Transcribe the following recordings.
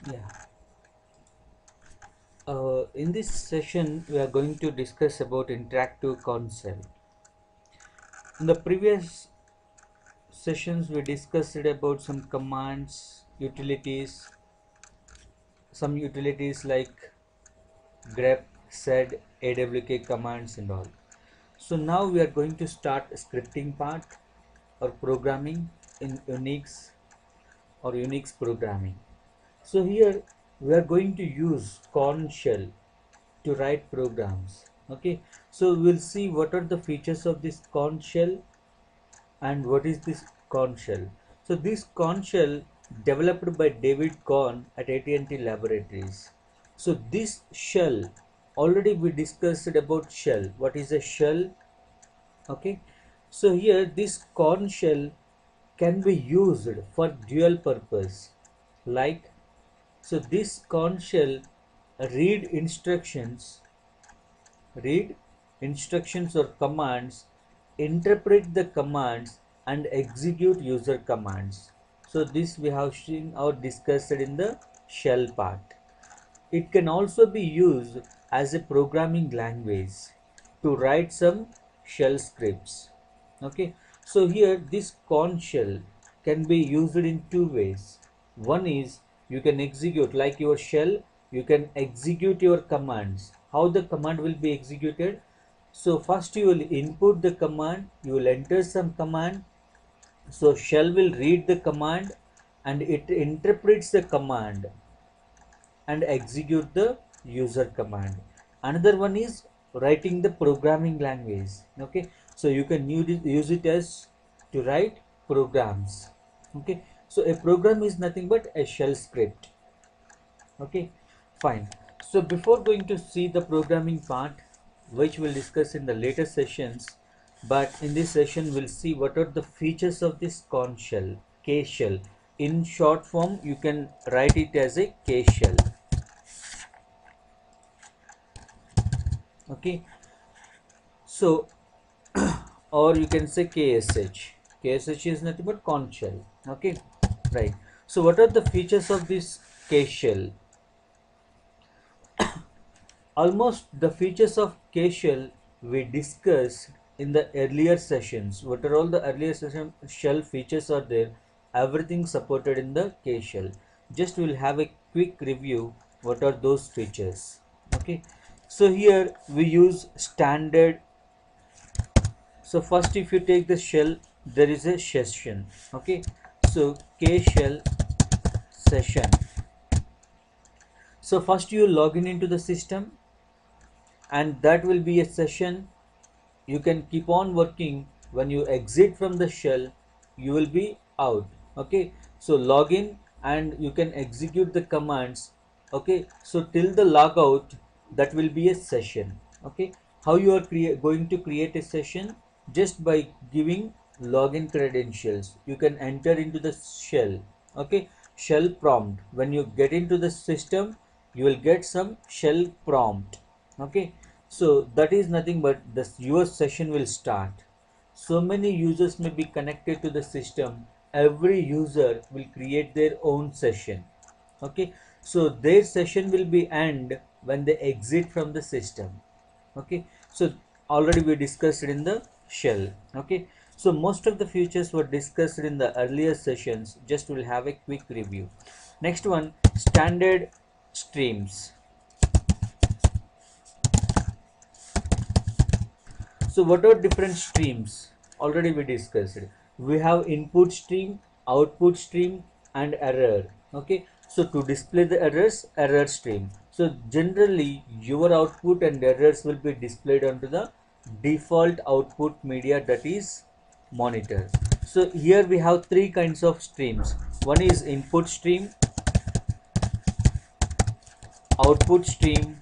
Yeah. In this session, we are going to discuss about interactive Korn Shell. In the previous sessions, we discussed about some commands, utilities, some utilities like grep, sed, awk commands and all. So now we are going to start scripting part or programming in Unix or Unix programming. So here we are going to use Korn Shell to write programs. Okay, so we'll see what are the features of this Korn Shell and what is this Korn Shell. So this Korn Shell developed by David Korn at AT&T Laboratories. So this shell, already we discussed about shell. What is a shell? Okay, so here this Korn Shell can be used for dual purpose, like, so this Korn Shell read instructions read instructions or commands, interpret the commands and execute user commands. So this we have seen or discussed in the shell part. It can also be used as a programming language to write some shell scripts. Okay, so here this Korn shell can be used in two ways. One is you can execute, like your shell, you can execute your commands. How the command will be executed? So first you will input the command, you will enter some command. So shell will read the command and it interprets the command and execute the user command. Another one is writing the programming language. Okay, so you can use it as to write programs. Okay, so a program is nothing but a shell script. Okay, fine. So before going to see the programming part, which we'll discuss in the later sessions, but in this session we'll see what are the features of this Korn shell, K shell. In short form, you can write it as a K shell. Okay, so or you can say KSH is nothing but Korn shell. Okay, right. So what are the features of this K shell? Almost the features of KSHELL we discussed in the earlier sessions. What are all the earlier session shell features are there? Everything supported in the KSHELL. Just we'll have a quick review. What are those features? Okay. So here we use standard. So first, if you take the shell, there is a session. Okay. So KSHELL session. So first you log in into the system, and that will be a session. You can keep on working. When you exit from the shell, you will be out. Okay, so log in and you can execute the commands. Okay, so till the logout, that will be a session. Okay, how you are going to create a session? Just by giving login credentials, you can enter into the shell. Okay, shell prompt. When you get into the system, you will get some shell prompt. Okay, so that is nothing but your session will start. So many users may be connected to the system. Every user will create their own session. Okay, so their session will be end when they exit from the system. Okay, so already we discussed it in the shell. Okay, so most of the features were discussed in the earlier sessions. Just will have a quick review. Next one, standard streams. So what are different streams? Already we discussed. We have input stream, output stream and error. Okay. So to display the errors, error stream. So generally your output and errors will be displayed onto the default output media, that is monitor. So here we have three kinds of streams. One is input stream, output stream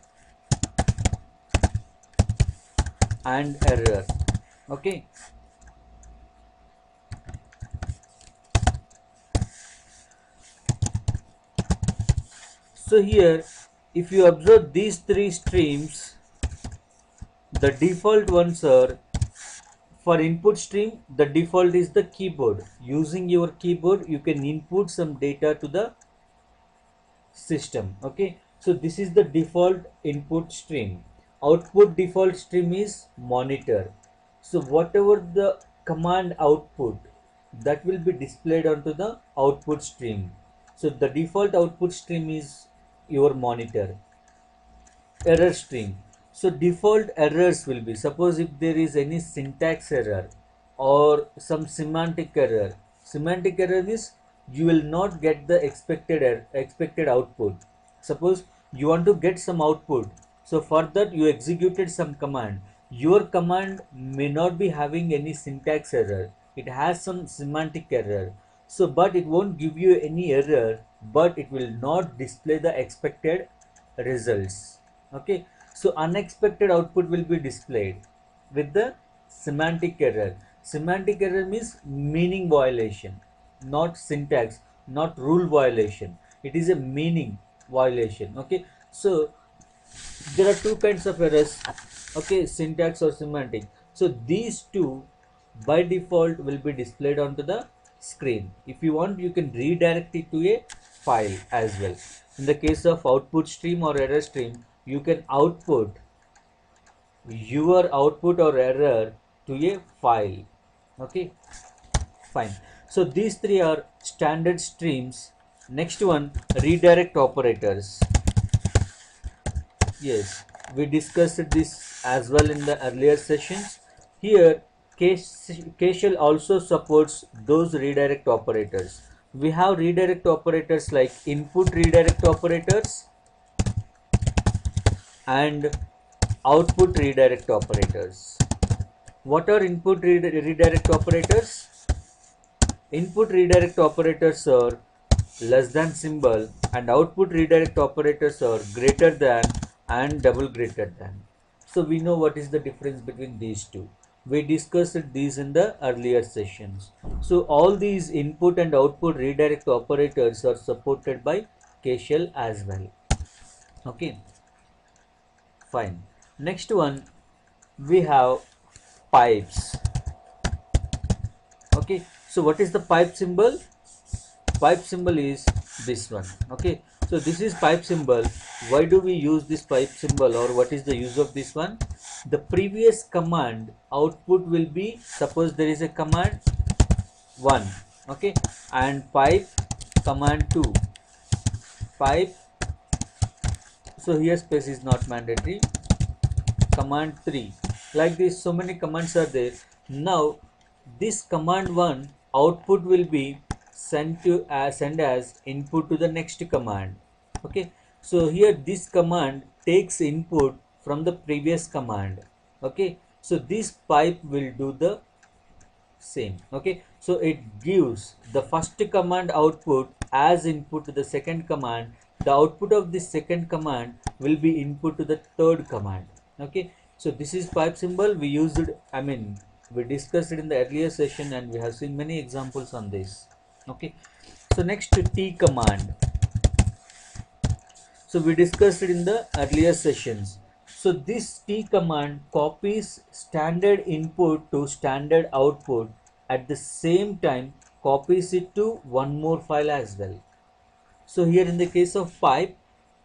and error. Okay. So here, if you observe these three streams, the default ones are, for input stream, the default is the keyboard. Using your keyboard, you can input some data to the system. Okay, so this is the default input stream. Output default stream is monitor. So whatever the command output, that will be displayed onto the output stream. So the default output stream is your monitor. Error stream. So default errors will be, suppose if there is any syntax error or some semantic error. Semantic error means you will not get the expected output. Suppose you want to get some output, so for that you executed some command. Your command may not be having any syntax error, it has some semantic error. So but it won't give you any error, but it will not display the expected results. Okay, so unexpected output will be displayed with the semantic error. Semantic error means meaning violation, not syntax, not rule violation. It is a meaning violation. Okay, so there are two kinds of errors. Okay, syntax or semantic. So these two by default will be displayed onto the screen. If you want, you can redirect it to a file as well. In the case of output stream or error stream, you can output your output or error to a file. Okay, fine. So these three are standard streams. Next one, redirect operators. Yes, we discussed this as well in the earlier sessions. Here, KSHELL also supports those redirect operators. We have redirect operators like input redirect operators and output redirect operators. What are input redirect operators? Input redirect operators are less than symbol and output redirect operators are greater than and double greater than. So we know what is the difference between these two. We discussed these in the earlier sessions. So all these input and output redirect operators are supported by KSHELL as well. Okay, fine. Next one, we have pipes. Okay, so what is the pipe symbol? Pipe symbol is this one. Okay, so this is pipe symbol. Why do we use this pipe symbol, or what is the use of this one? The previous command output will be, suppose there is a command 1, okay, and pipe command 2, pipe, so here space is not mandatory, command 3, like this. So many commands are there. Now this command 1 output will be sent as input to the next command. Okay, so here this command takes input from the previous command. Okay, so this pipe will do the same. Okay, so it gives the first command output as input to the second command. The output of this second command will be input to the third command. Okay, so this is pipe symbol. We used it, we discussed it in the earlier session and we have seen many examples on this. Okay, so next to T command. So we discussed it in the earlier sessions. So this T command copies standard input to standard output, at the same time copies it to one more file as well. So here in the case of pipe,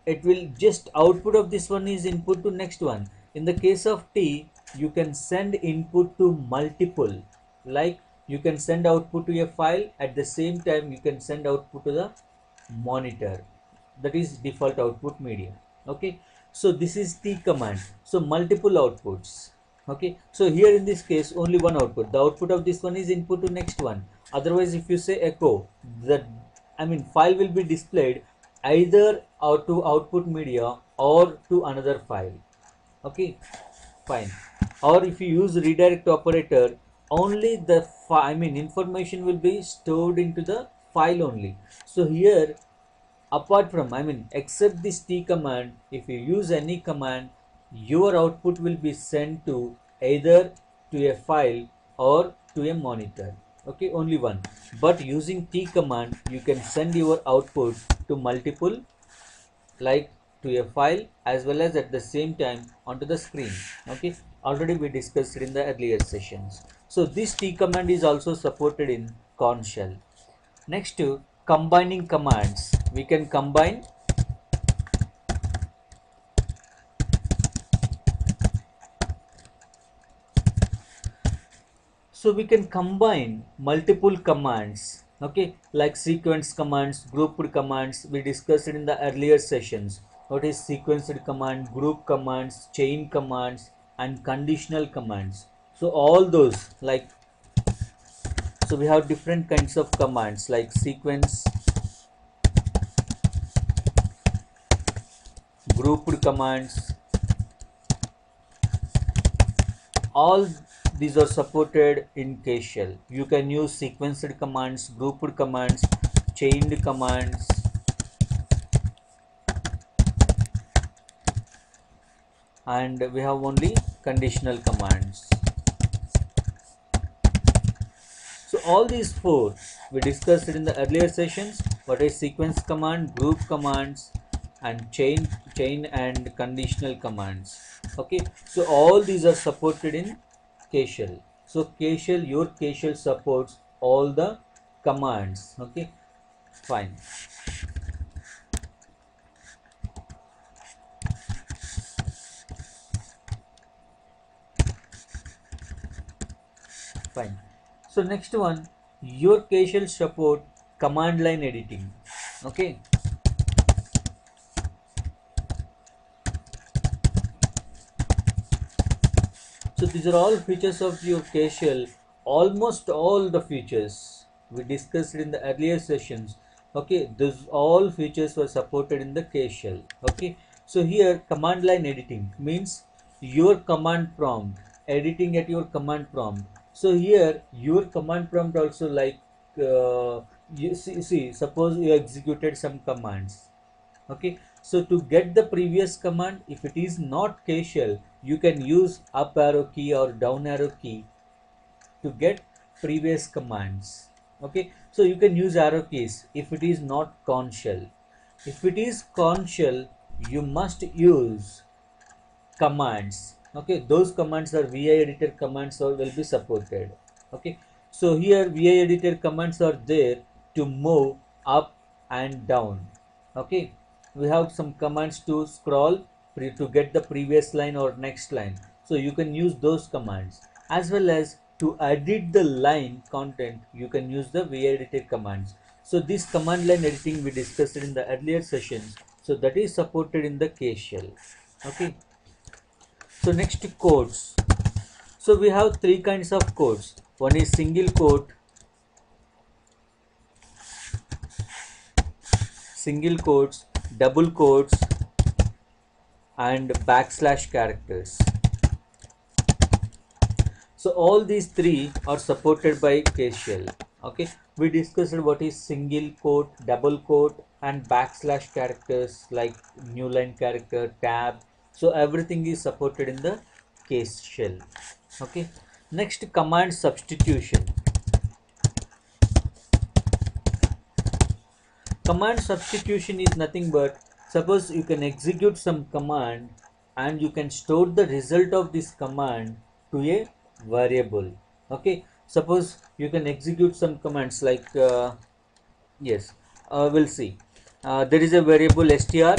it will just output of this one is input to next one. In the case of T, you can send input to multiple, like you can send output to a file, at the same time you can send output to the monitor, that is default output medium. Okay, so this is T command, so multiple outputs. Okay, so here in this case only one output, the output of this one is input to next one. Otherwise if you say echo, the file will be displayed either out to output media or to another file. Okay, fine. Or if you use redirect operator, only the information will be stored into the file only. So here, apart from except this T command, if you use any command, your output will be sent to either to a file or to a monitor. Okay, only one. But using T command, you can send your output to multiple, like to a file as well as at the same time onto the screen. Okay, already we discussed it in the earlier sessions. So this T command is also supported in Korn Shell. Next to combining commands, we can combine So we can combine multiple commands, okay, like sequence commands, grouped commands. We discussed it in the earlier sessions. What is sequenced command, group commands, chain commands, and conditional commands. So all those, like, so we have different kinds of commands like sequence, grouped commands. All these are supported in KSHELL. You can use sequenced commands, grouped commands, chained commands, and we have only conditional commands. So all these four we discussed it in the earlier sessions. What is sequence command, group commands, and chain and conditional commands. Okay, so all these are supported in KSHELL. So KSHELL, your KSHELL supports all the commands. Okay, fine. Fine. So next one, your KSHELL support command line editing. Okay. So these are all features of your KSHELL. Almost all the features we discussed in the earlier sessions. Okay, those all features were supported in the KSHELL. Okay, so here command line editing means your command prompt, editing at your command prompt. So here your command prompt also, like you see, suppose you executed some commands. Okay, so to get the previous command, if it is not KSHELL, you can use up arrow key or down arrow key to get previous commands. Okay, so you can use arrow keys if it is not Korn Shell. If it is Korn Shell, you must use commands. Okay, those commands are vi editor commands or will be supported. Okay, so here vi editor commands are there to move up and down. Okay, we have some commands to scroll to get the previous line or next line, so you can use those commands, as well as to edit the line content you can use the vi editor commands. So this command line editing we discussed in the earlier sessions, so that is supported in the KSHELL. Okay, so next, codes. So we have three kinds of codes. One is single quote, single quotes, double quotes, and backslash characters. So all these three are supported by KSHELL. Okay, we discussed what is single quote, double quote, and backslash characters like new line character, tab. So everything is supported in the KSHELL. Okay, next, command substitution. Command substitution is nothing but, suppose you can execute some command and you can store the result of this command to a variable. Okay, suppose you can execute some commands like yes, we'll see. There is a variable str.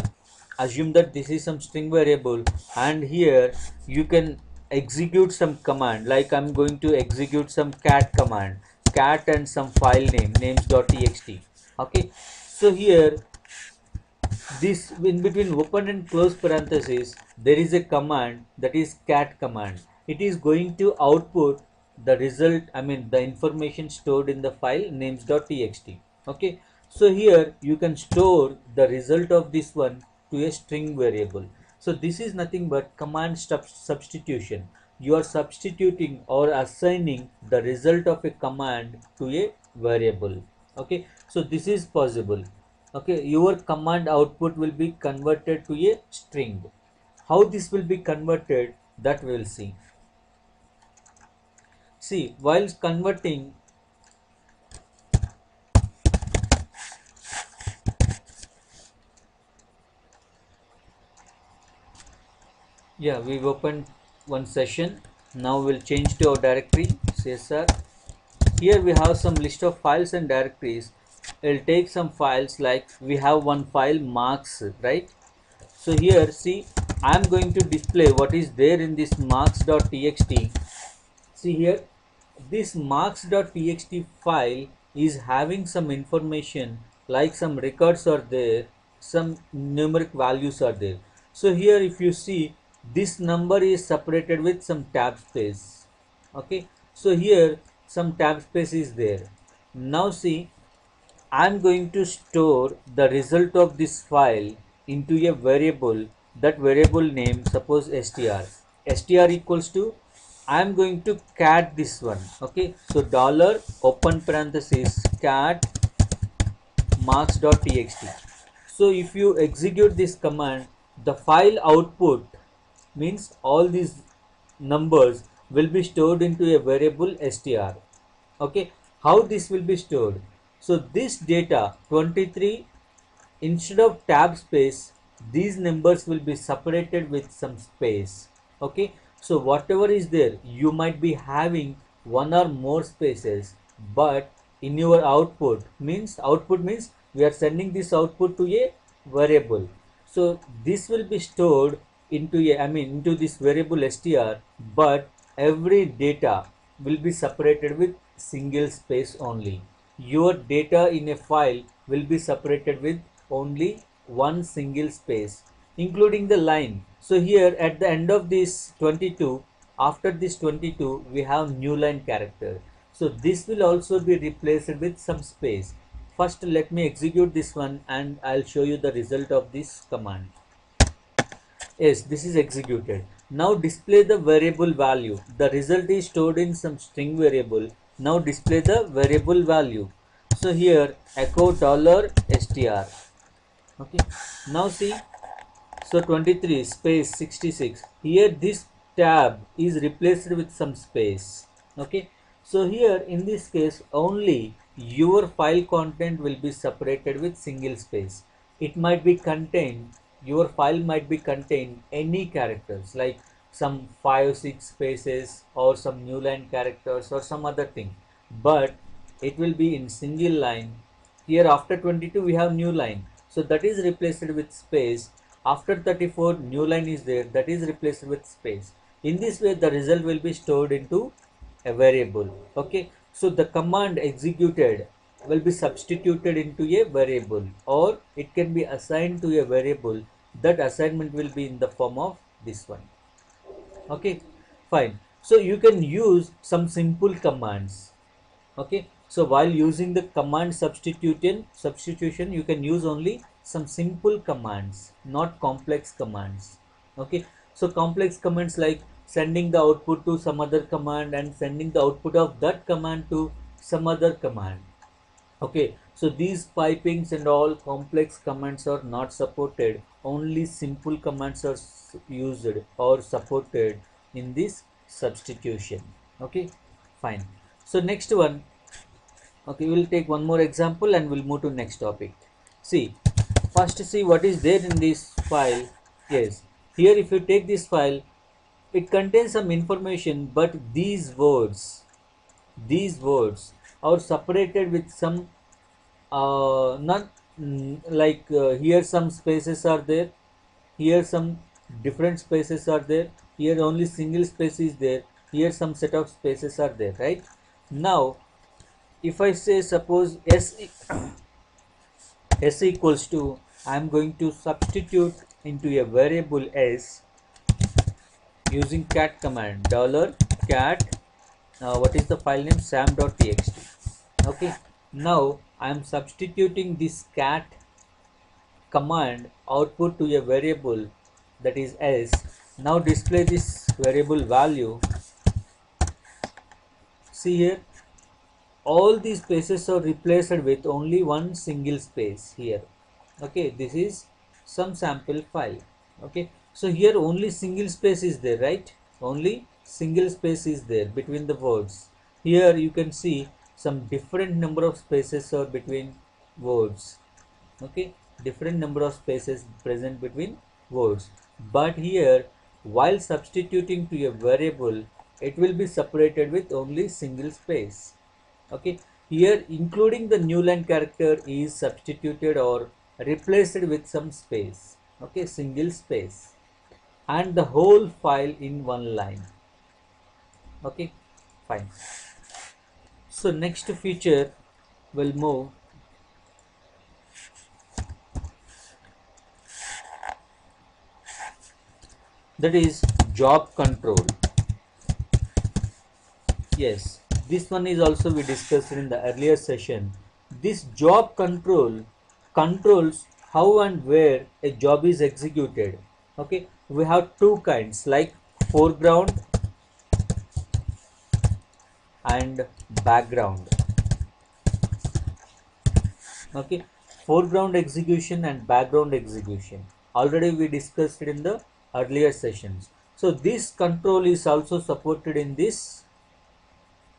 Assume that this is some string variable, and here you can execute some command, like I'm going to execute some cat command, cat and some file name, names.txt. Okay, so here this, in between open and close parentheses, there is a command, that is cat command. It is going to output the result, I mean the information stored in the file names.txt. Okay, so here you can store the result of this one to a string variable. So this is nothing but command substitution. You are substituting or assigning the result of a command to a variable. Okay, so this is possible. Okay, your command output will be converted to a string. How this will be converted, that we will see. See, while converting, yeah, we've opened one session. Now we'll change to our directory CSR. Here we have some list of files and directories. I'll take some files, like we have one file marks, right? So here, see, I'm going to display what is there in this marks.txt. See here, this marks.txt file is having some information like some records are there, some numeric values are there. So here if you see, this number is separated with some tab space. Okay, so here some tab space is there. Now see, I'm going to store the result of this file into a variable. That variable name, suppose str equals to, I'm going to cat this one. Okay, so dollar open parenthesis cat marks.txt. So if you execute this command, the file output means all these numbers will be stored into a variable str. Okay, how this will be stored? So this data 23, instead of tab space, these numbers will be separated with some space. Okay, so whatever is there, you might be having one or more spaces, but in your output means we are sending this output to a variable. So this will be stored into into this variable str, but every data will be separated with single space only. Your data in a file will be separated with only one single space, including the line. So here at the end of this 22, after this 22 we have new line character. So this will also be replaced with some space. First let me execute this one and I'll show you the result of this command. Yes, this is executed. Now display the variable value. The result is stored in some string variable. Now display the variable value. So here echo $str. Okay, now see, so 23 space 66, here this tab is replaced with some space. Okay, so here in this case only your file content will be separated with single space. It might be contained, your file might be contain any characters like some 5-6 spaces or some new line characters or some other thing, but it will be in single line. Here after 22 we have new line, so that is replaced with space. After 34 new line is there, that is replaced with space. In this way the result will be stored into a variable. Okay, so the command executed will be substituted into a variable, or it can be assigned to a variable. That assignment will be in the form of this one. Okay, fine. So you can use some simple commands. Okay, so while using the command substitution you can use only some simple commands, not complex commands. Okay, so complex commands like sending the output to some other command and sending the output of that command to some other command. Okay, so these pipings and all complex commands are not supported, only simple commands are used or supported in this substitution. Okay, fine. So next one, okay, we will take one more example and we'll move to next topic. See, first see what is there in this file. Yes, here if you take this file, it contains some information, but these words are separated with some not like here some spaces are there, here some different spaces are there, here only single space is there, here some set of spaces are there, right? Now if I say suppose s equals to, I am going to substitute into a variable s using cat command, dollar cat what is the file name, sam.txt. Okay, now I am substituting this cat command output to a variable, that is s. Now display this variable value. See here, all these spaces are replaced with only one single space here. Okay, this is some sample file. Okay, so here only single space is there, right? Only single space is there between the words. Here you can see some different number of spaces are between words. Okay, different number of spaces present between words, but here while substituting to a variable it will be separated with only single space. Okay, here including the new line character is substituted or replaced with some space. Okay, single space, and the whole file in one line. Okay, fine. So next feature will move, that is job control. Yes, this one is also we discussed in the earlier session. This job control controls how and where a job is executed. Okay, we have two kinds like foreground and background. Okay, foreground execution and background execution. Already we discussed it in the earlier sessions. So this control is also supported in this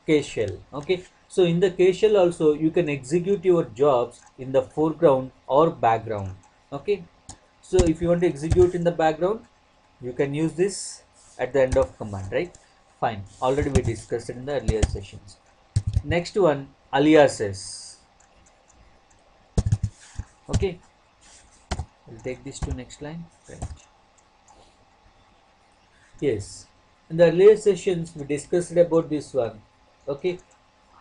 KSHELL. Okay, so in the KSHELL also you can execute your jobs in the foreground or background. Okay, so if you want to execute in the background, you can use this at the end of command, right? Fine, already we discussed it in the earlier sessions. Next one, aliases. Okay, we'll take this to next line. Right. Yes, in the earlier sessions we discussed about this one. Okay,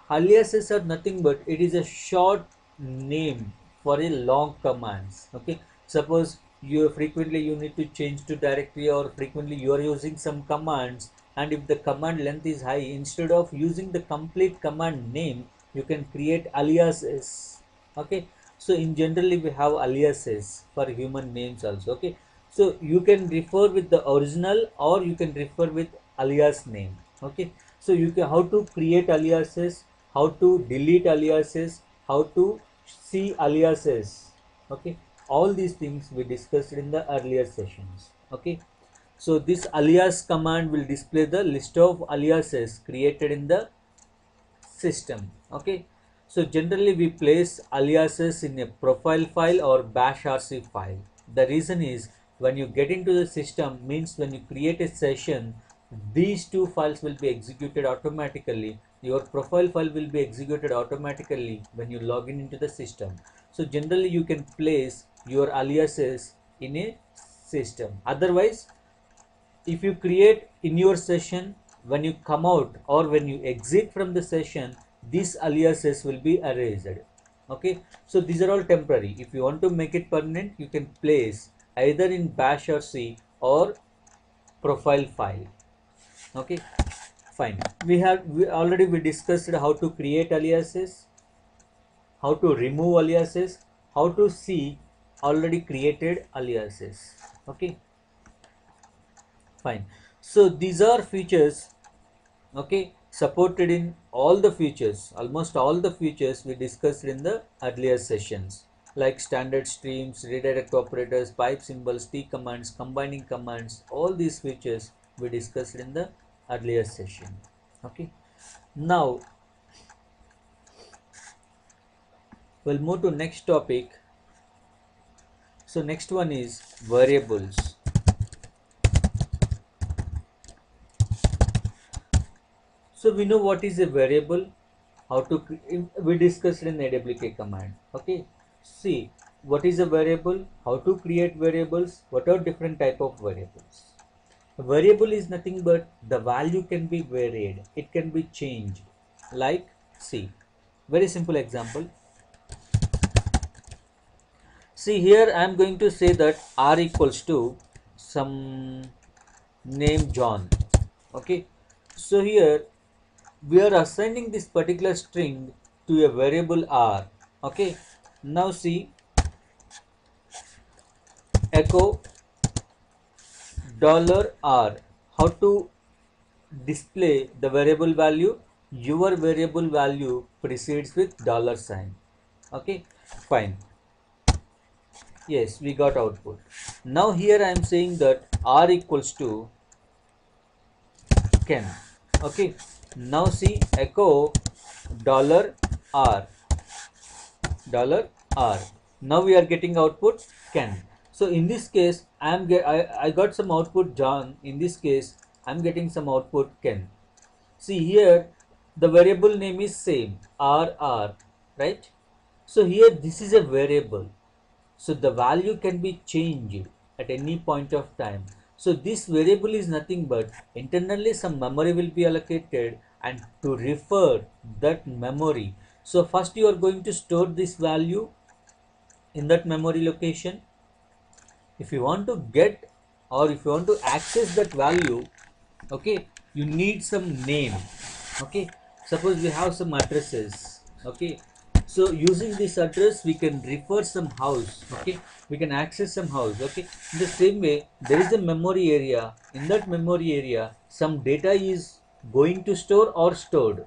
aliases are nothing but it is a short name for a long commands. Okay, suppose you need to change to directory, or frequently you are using some commands, and if the command length is high, instead of using the complete command name, you can create aliases. Okay, so in generally we have aliases for human names also. Okay, so you can refer with the original or you can refer with alias name. Okay, so you can how to create aliases, how to delete aliases, how to see aliases. Okay, all these things we discussed in the earlier sessions. Okay, so this alias command will display the list of aliases created in the system. Okay, so generally we place aliases in a profile file or bash rc file. The reason is, when you get into the system, means when you create a session, these two files will be executed automatically. Your profile file will be executed automatically when you log in into the system. So generally you can place your aliases in a system. Otherwise, if you create in your session, when you come out or when you exit from the session, these aliases will be erased. Okay, so these are all temporary. If you want to make it permanent, you can place either in bash or c or profile file. Okay, fine. We discussed how to create aliases, how to remove aliases, how to see already created aliases. Okay, fine. So these are features, okay, supported in all the features, almost all the features we discussed in the earlier sessions, like standard streams, redirect operators, pipe symbols, t commands, combining commands. All these features we discussed in the earlier session. Okay, now we'll move to next topic. So next one is variables. So we know what is a variable, how to we discussed in AWK command. Okay, see what is a variable, how to create variables, what are different type of variables. A variable is nothing but the value can be varied, it can be changed. Like, see, very simple example. See here I am going to say that r equals to some name John. Okay, so here we are assigning this particular string to a variable r. Okay, now see, echo $r. How to display the variable value? Your variable value precedes with $sign. Okay, fine. Yes, we got output. Now here I am saying that r equals to Ken. Okay, now see, echo $r. $r. Now we are getting output Ken. So in this case, I got some output John. In this case, I am getting some output Ken. See here, the variable name is same, RR, right? So here this is a variable. So the value can be changed at any point of time. So this variable is nothing but internally some memory will be allocated, and to refer that memory. So first you are going to store this value in that memory location. If you want to get or if you want to access that value, okay, you need some name. Okay, suppose we have some addresses. Okay, so using this address we can refer some house. Okay, we can access some house. Okay, in the same way there is a memory area. In that memory area some data is going to store or stored.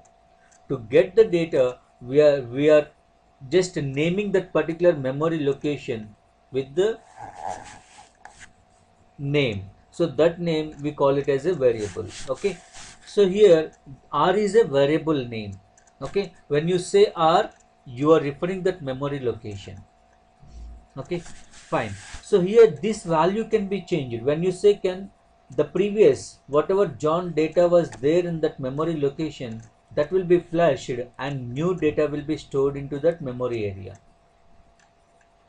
To get the data we are just naming that particular memory location with the name. So that name we call it as a variable. Okay, so here R is a variable name. Okay, when you say R, you are referring that memory location. Okay, fine. So here this value can be changed. When you say can the previous whatever John data was there in that memory location, that will be flashed and new data will be stored into that memory area.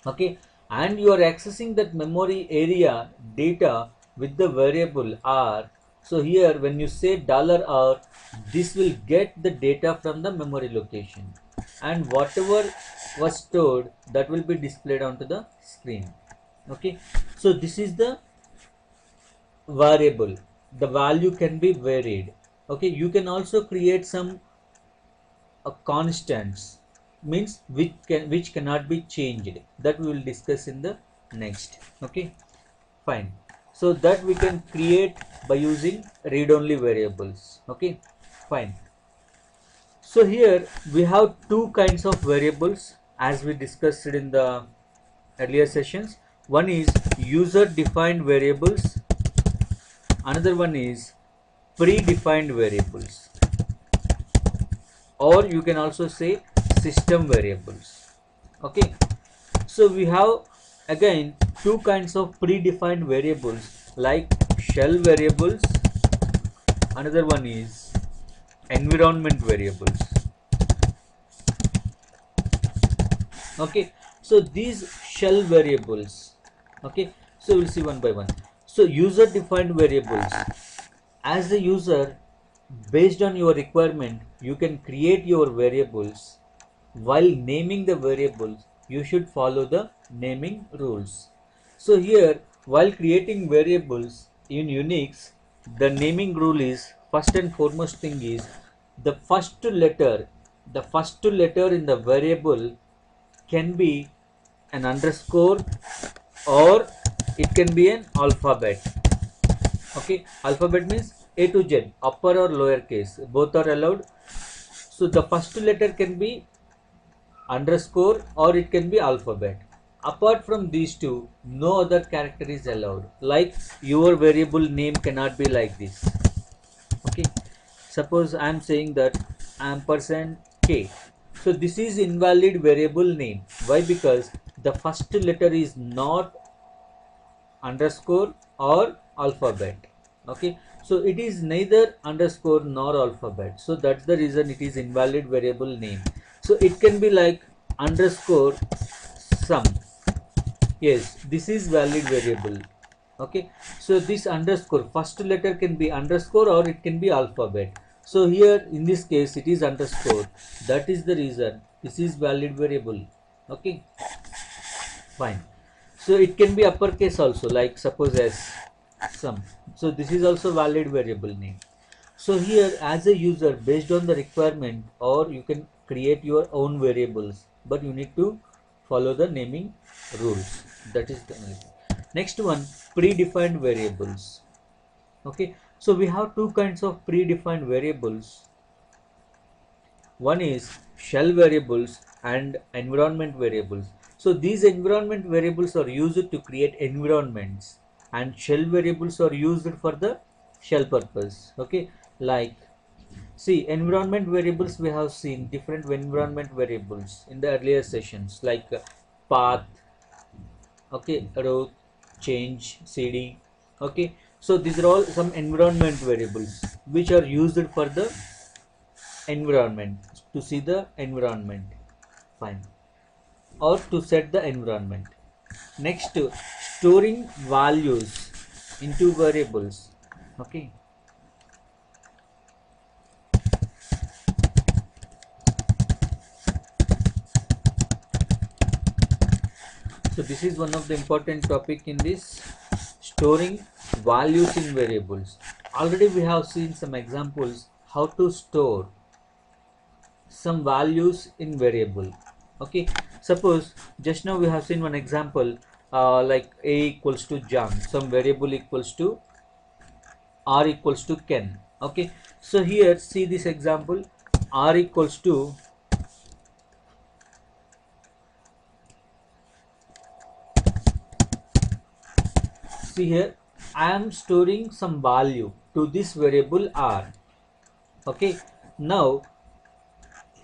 Okay, and you are accessing that memory area data with the variable R. So here when you say $R, this will get the data from the memory location, and whatever was stored that will be displayed onto the screen. Okay, so this is the variable. The value can be varied. Okay, you can also create some constants, means which cannot be changed, that we will discuss in the next. Okay, fine. So that we can create by using read-only variables. Okay, fine. So here we have two kinds of variables as we discussed in the earlier sessions. One is user defined variables, another one is predefined variables, or you can also say system variables. Okay, so we have again two kinds of predefined variables like shell variables, another one is environment variables. Okay, so these shell variables, okay, so we'll see one by one. So user defined variables, as a user, based on your requirement you can create your variables. While naming the variables you should follow the naming rules. So here while creating variables in Unix, the naming rule is, first and foremost thing is, the first letter in the variable can be an underscore or it can be an alphabet. Okay, alphabet means A to Z, upper or lower case, both are allowed. So the first letter can be underscore or it can be alphabet. Apart from these two, no other character is allowed. Like your variable name cannot be like this. Okay, suppose I am saying that ampersand k. So this is invalid variable name. Why? Because the first letter is not underscore or alphabet. Okay, so it is neither underscore nor alphabet, so that's the reason it is invalid variable name. So it can be like underscore sum. Yes, this is valid variable. Okay, so this underscore first letter can be underscore or it can be alphabet. So here in this case it is underscore, that is the reason this is valid variable. Okay, fine. So it can be uppercase also, like suppose as sum. So this is also valid variable name. So here as a user, based on the requirement, or you can create your own variables, but you need to follow the naming rules. That is the only thing. Next one, predefined variables. Okay, so we have two kinds of predefined variables. One is shell variables and environment variables. So these environment variables are used to create environments, and shell variables are used for the shell purpose. Okay, like see, environment variables, we have seen different environment variables in the earlier sessions, like path, okay, row, change, cd. Okay, so these are all some environment variables which are used for the environment, to see the environment, fine, or to set the environment. Next, storing values into variables. Okay, So this is one of the important topic in this, storing values in variables. Already we have seen some examples how to store some values in variable. Okay, suppose just now we have seen one example, like a equals to John, some variable equals to r equals to Ken. Okay, so here see this example, r equals to see here I am storing some value to this variable r. Okay, now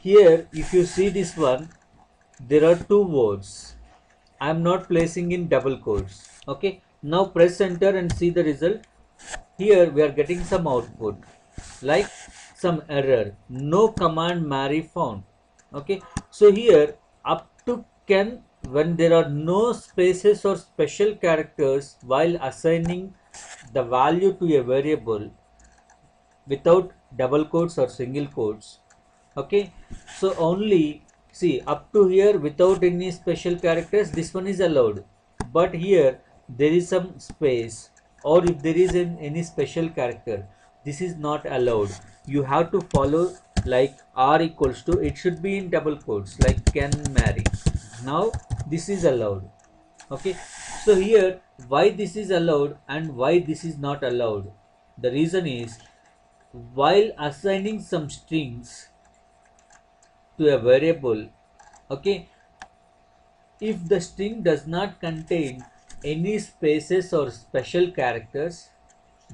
here if you see this one, there are two words. I am not placing in double quotes. Okay, now press enter and see the result. Here we are getting some output like some error, no command Mary found. Okay, so here up to Ken, when there are no spaces or special characters while assigning the value to a variable without double quotes or single quotes. Okay, so only see up to here without any special characters, this one is allowed, but here there is some space, or if there is any special character, this is not allowed. You have to follow like r equals to, it should be in double quotes like can marry. Now this is allowed. Okay, so here why this is allowed and why this is not allowed? The reason is, while assigning some strings to a variable, okay, if the string does not contain any spaces or special characters,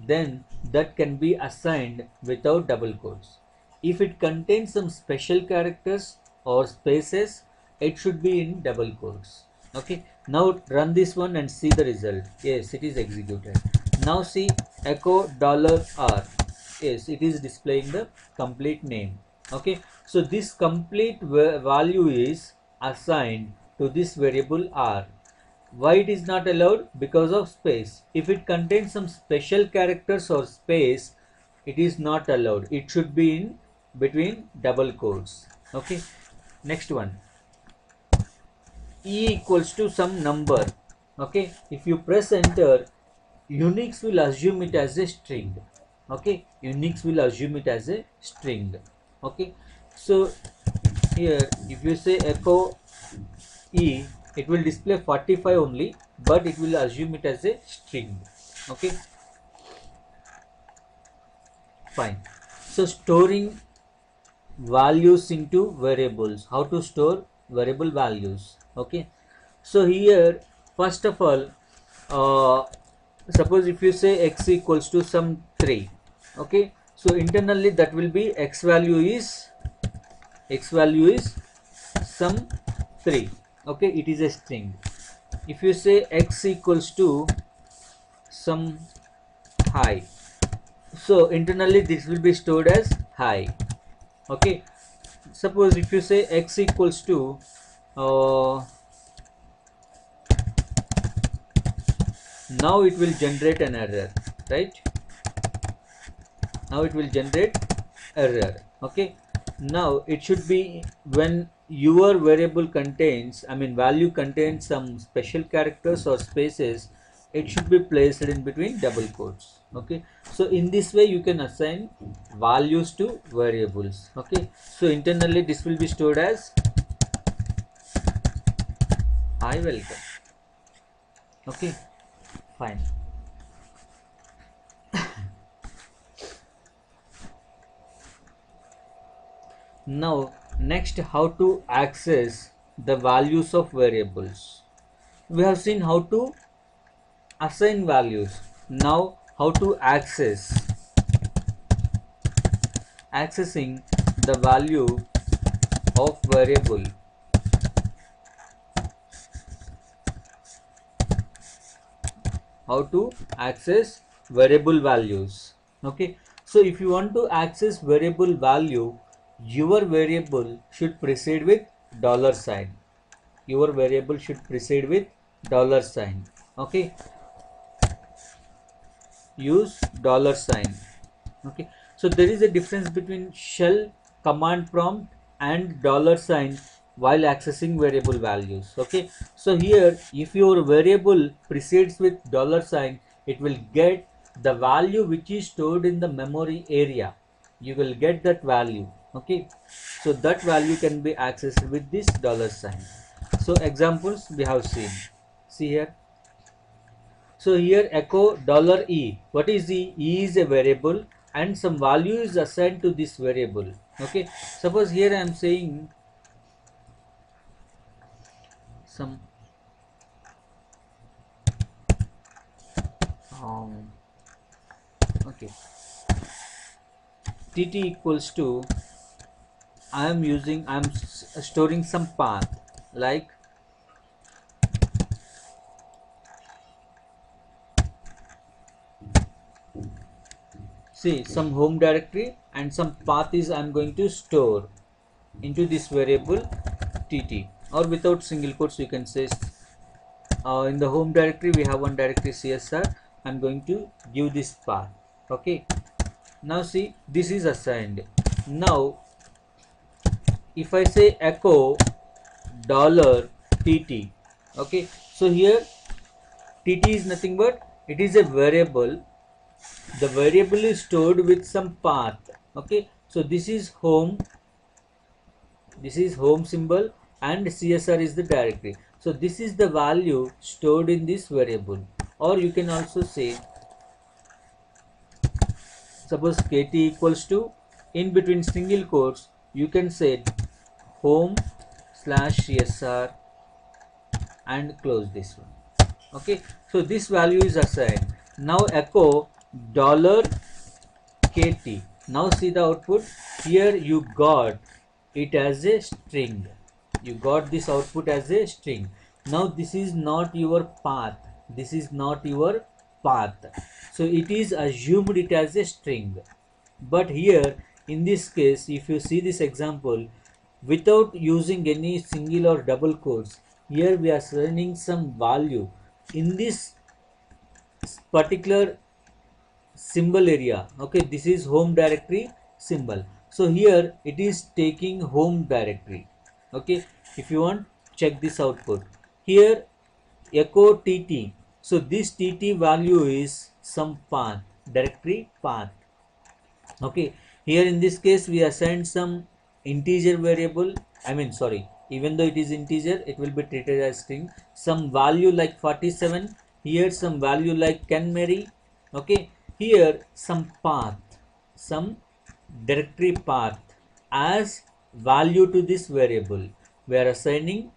then that can be assigned without double quotes. If it contains some special characters or spaces, it should be in double quotes. Okay, now run this one and see the result. Yes, it is executed. Now see echo $r. Yes, it is displaying the complete name. Okay, so this complete value is assigned to this variable r. Why it is not allowed? Because of space. If it contains some special characters or space, it is not allowed. It should be in between double quotes. Okay, next one, e equals to some number. Okay, if you press enter, Unix will assume it as a string. Okay, Unix will assume it as a string. Okay, so here if you say echo e, it will display 45 only, but it will assume it as a string. Okay, fine. So storing values into variables, how to store variable values. Okay, so here first of all, suppose if you say x equals to some 3. Okay, so internally that will be x value is some 3. Okay, it is a string. If you say x equals to some high, so internally this will be stored as high. Okay, suppose if you say x equals to now it will generate an error, right? Now it will generate error. Okay, now it should be when your variable contains, I mean value contains some special characters or spaces, it should be placed in between double quotes. Okay, so in this way you can assign values to variables. Okay, so internally this will be stored as hi welcome. Okay, fine. Now next, how to access the values of variables. We have seen how to assign values. Now how to accessing the value of variable. How to access variable values. Okay, so if you want to access variable value, your variable should precede with $sign. Your variable should precede with $sign. Okay, use $sign. Okay, so there is a difference between shell command prompt and $sign while accessing variable values. Okay, so here if your variable precedes with $, it will get the value which is stored in the memory area. You will get that value. Okay, so that value can be accessed with this $. So examples we have seen. See here. So here echo $e. What is E? E is a variable and some value is assigned to this variable. Okay, suppose here I am saying some okay, tt equals to I am storing some path like see some home directory and some path is I am going to store into this variable tt, or without single quotes you can say in the home directory we have one directory csr. I'm going to give this path. Okay, now see this is assigned. Now if I say echo $tt, okay, so here tt is nothing but it is a variable. The variable is stored with some path. Okay, so this is home symbol and csr is the directory. So this is the value stored in this variable, or you can also say suppose kt equals to in between single quotes you can say home/csr and close this one. Okay, so this value is assigned. Now echo $kt. Now see the output. Here you got it as a string. You got this output as a string. Now this is not your path. This is not your path. So it is assumed it as a string. But here in this case, if you see this example, without using any single or double quotes, here we are sending some value in this particular symbol area. Okay, this is home directory symbol. So here it is taking home directory. Okay, if you want check this output. Here echo tt. So this tt value is some path, directory path. Okay, here in this case we assigned some integer variable. Even though it is integer, it will be treated as string. Some value like 47. Here some value like Ken Mary. Okay, here some path, some directory path as value to this variable. We are assigning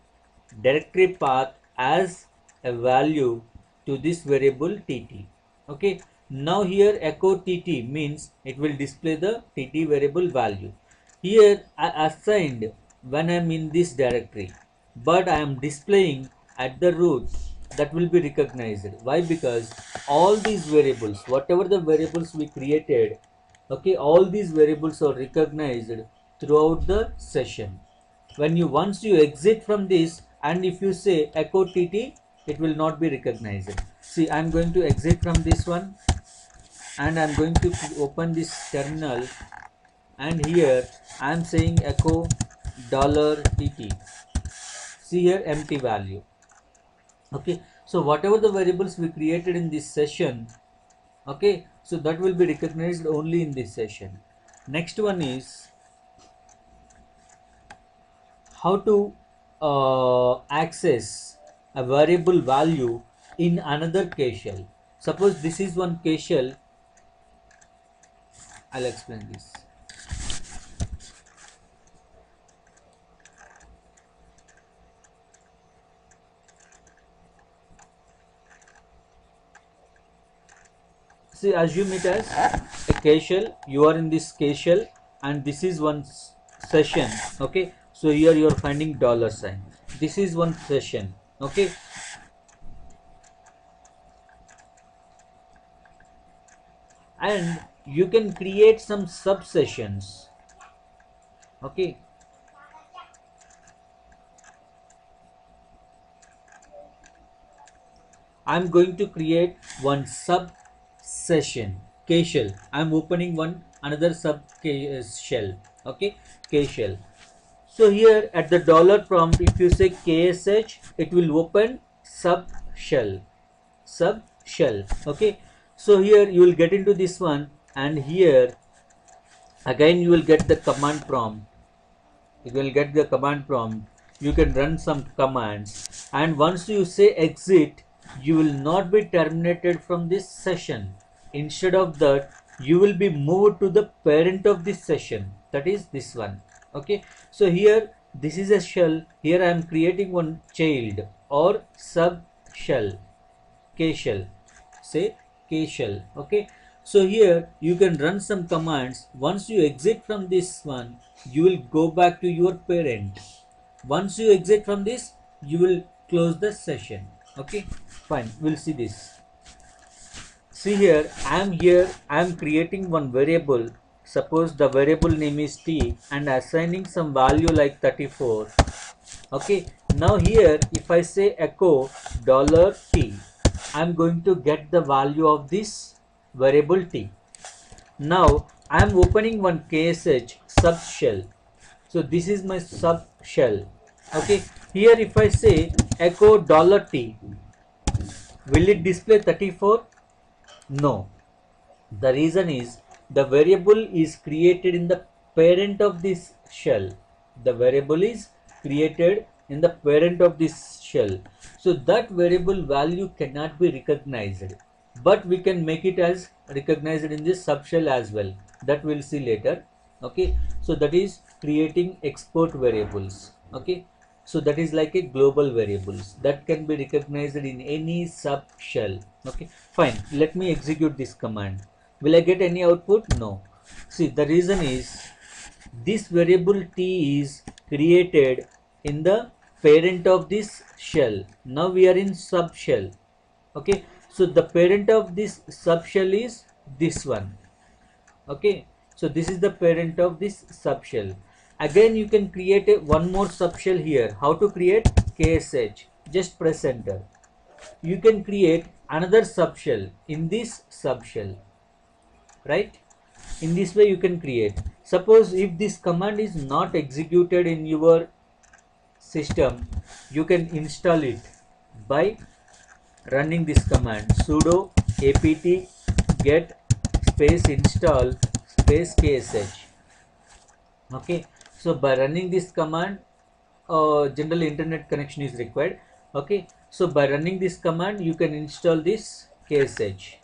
directory path as a value to this variable tt. Okay, now here echo tt means it will display the tt variable value. Here I assigned when I am in this directory, but I am displaying at the root. That will be recognized. Why? Because all these variables, whatever the variables we created, okay, all these variables are recognized throughout the session. When you once you exit from this and if you say echo tt, it will not be recognized. See, I'm going to exit from this one and I'm going to open this terminal, and here I'm saying echo $tt. See here empty value. Okay, so whatever the variables we created in this session, okay, so that will be recognized only in this session. Next one is how to access a variable value in another KSHELL. Suppose this is one KSHELL. I'll explain this. See, assume it as a KSHELL. You are in this KSHELL and this is one session. Okay, so here you are finding $sign. This is one session. Okay, and you can create some subsessions. Okay, I'm going to create one sub session KSHELL. I'm opening one another sub shell. Okay, KSHELL. So here at the dollar prompt, if you say KSH, it will open sub shell. Okay, so here you will get into this one, and here again you will get the command prompt. You will get the command prompt. You can run some commands, and once you say exit, you will not be terminated from this session. Instead of that, you will be moved to the parent of this session, that is this one. Okay, so here this is a shell. Here I am creating one child or sub shell, K shell, say K shell. Okay, so here you can run some commands. Once you exit from this one, you will go back to your parent. Once you exit from this, you will close the session. Okay, fine, we'll see this. See here, I am creating one variable. Suppose the variable name is t and assigning some value like 34. Okay, now here if I say echo $t, I'm going to get the value of this variable t. Now I am opening one KSH sub shell. So this is my sub shell. Okay, here if I say echo $t, will it display 34? No. The reason is the variable is created in the parent of this shell. The variable is created in the parent of this shell. So that variable value cannot be recognized. But we can make it as recognized in this subshell as well. That we'll see later. Okay. So that is creating export variables. Okay. So that is like a global variables that can be recognized in any subshell. Okay. Fine. Let me execute this command. Will I get any output? No. See, the reason is this variable t is created in the parent of this shell. Now we are in subshell. Okay, so the parent of this subshell is this one. Okay, so this is the parent of this subshell. Again, you can create one more subshell here. How to create? KSH. Just press enter. You can create another subshell in this subshell. Right, in this way you can create. Suppose if this command is not executed in your system, you can install it by running this command sudo apt get space install space ksh. Okay, so by running this command, general internet connection is required. Okay, so by running this command you can install this ksh.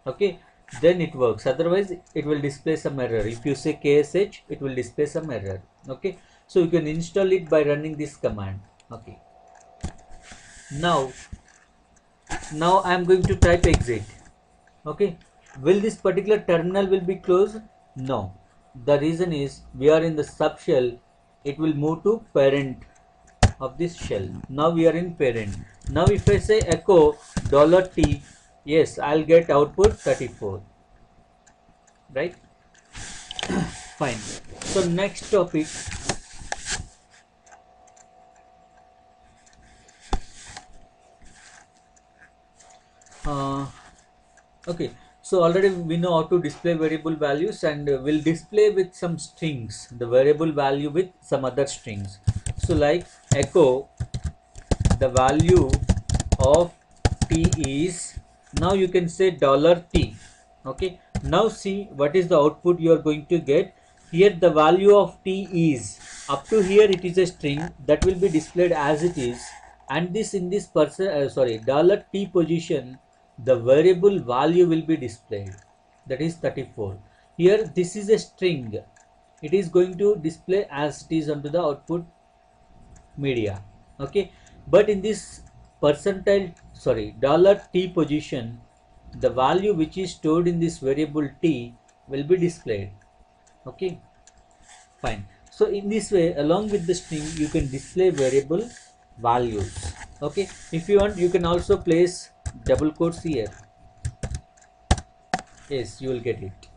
Okay, then it works. Otherwise it will display some error. If you say ksh, it will display some error. Okay, so you can install it by running this command. Okay, now I am going to type exit. Okay, will this particular terminal will be closed? No. The reason is we are in the subshell. It will move to parent of this shell. Now we are in parent. Now if I say echo $t, yes, I'll get output 34. Right? Fine. So next topic. Okay. So already we know how to display variable values, and we'll display with some strings the variable value with some other strings. So like echo the value of t is, now you can say $t. Okay, now see what is the output you are going to get. Here the value of t is, up to here it is a string that will be displayed as it is, and this in this $t position the variable value will be displayed, that is 34. Here this is a string, it is going to display as it is onto the output media. Okay, but in this $t position, the value which is stored in this variable t will be displayed. Okay, fine. So in this way, along with the string, you can display variable values. Okay, if you want, you can also place double quotes here. Yes, you will get it.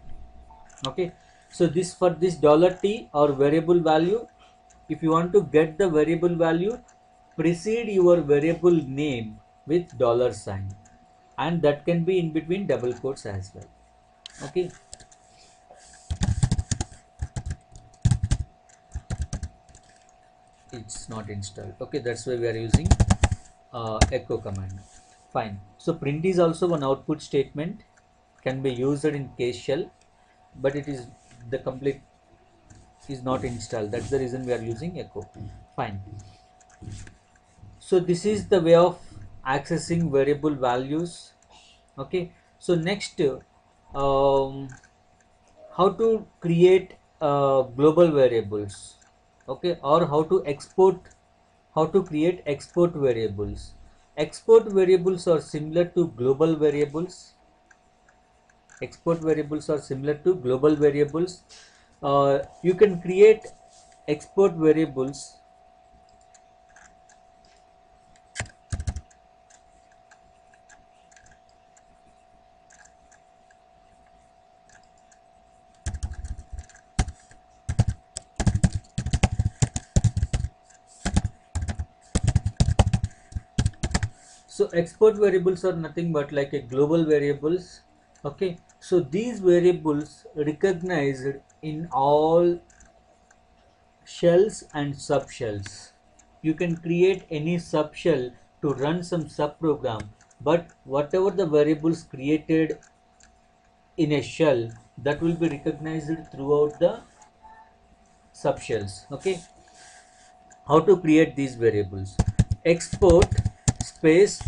Okay, so this for this $t or variable value, if you want to get the variable value, precede your variable name with $sign, and that can be in between double quotes as well. Okay, it's not installed. Okay, that's why we are using echo command. Fine. So print is also an output statement, can be used in case shell, but it is the complete is not installed. That's the reason we are using echo. Fine. So this is the way of accessing variable values. Okay. So next, how to create global variables. Okay, or how to create export variables. Export variables are similar to global variables. Export variables are similar to global variables. You can create export variables. So export variables are nothing but like a global variables. Okay, so these variables recognized in all shells and subshells. You can create any subshell to run some subprogram, but whatever the variables created in a shell, that will be recognized throughout the subshells. Okay, how to create these variables? Export space,